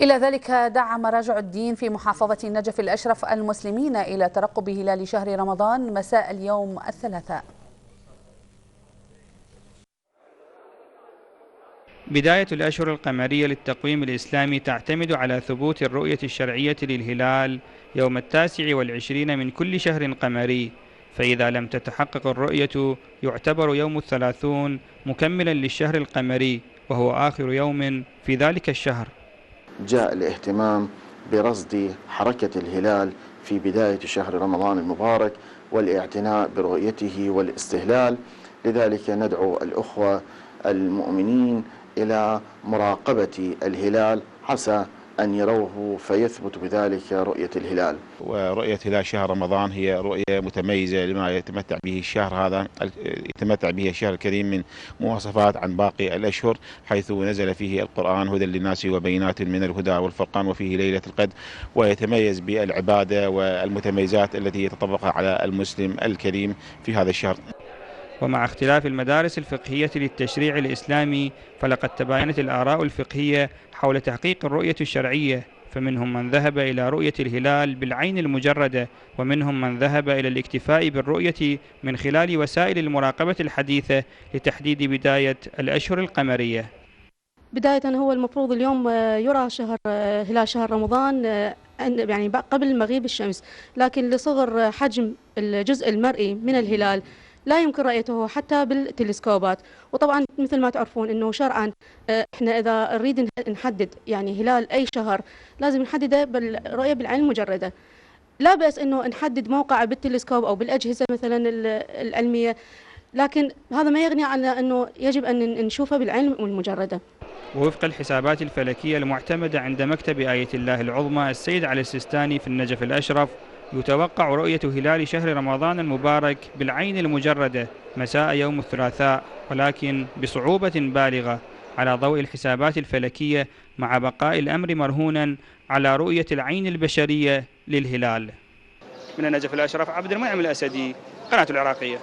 إلى ذلك دعا مراجع الدين في محافظة النجف الأشرف المسلمين إلى ترقب هلال شهر رمضان مساء اليوم الثلاثاء. بداية الأشهر القمرية للتقويم الإسلامي تعتمد على ثبوت الرؤية الشرعية للهلال يوم 29 من كل شهر قمري، فإذا لم تتحقق الرؤية يعتبر يوم 30 مكملا للشهر القمري وهو آخر يوم في ذلك الشهر. جاء الاهتمام برصد حركة الهلال في بداية شهر رمضان المبارك والاعتناء برؤيته والاستهلال، لذلك ندعو الأخوة المؤمنين إلى مراقبة الهلال عسى أن يروه فيثبت بذلك رؤية الهلال. ورؤية هلال شهر رمضان هي رؤية متميزة لما يتمتع به الشهر هذا، يتمتع به الشهر الكريم من مواصفات عن باقي الأشهر، حيث نزل فيه القرآن هدى للناس وبينات من الهدى والفرقان وفيه ليلة القدر، ويتميز بالعبادة والمتميزات التي يتطبقها على المسلم الكريم في هذا الشهر. ومع اختلاف المدارس الفقهية للتشريع الإسلامي فلقد تباينت الآراء الفقهية حول تحقيق الرؤية الشرعية، فمنهم من ذهب إلى رؤية الهلال بالعين المجردة، ومنهم من ذهب إلى الاكتفاء بالرؤية من خلال وسائل المراقبة الحديثة لتحديد بداية الأشهر القمرية. بداية هو المفروض اليوم يرى هلال شهر رمضان يعني قبل مغيب الشمس، لكن لصغر حجم الجزء المرئي من الهلال لا يمكن رؤيته حتى بالتلسكوبات. وطبعا مثل ما تعرفون انه شرعا احنا اذا نريد نحدد يعني هلال اي شهر لازم نحدده بالرؤيه بالعين المجرده، لا بأس انه نحدد موقعه بالتلسكوب او بالاجهزه مثلا العلميه، لكن هذا ما يغني عن انه يجب ان نشوفه بالعين المجرده. ووفق الحسابات الفلكيه المعتمده عند مكتب آية الله العظمى السيد علي السيستاني في النجف الأشرف، يتوقع رؤية هلال شهر رمضان المبارك بالعين المجردة مساء يوم الثلاثاء، ولكن بصعوبة بالغة على ضوء الحسابات الفلكية، مع بقاء الأمر مرهونا على رؤية العين البشرية للهلال. من النجف الأشرف، عبد المنعم الأسدي، قناة العراقية.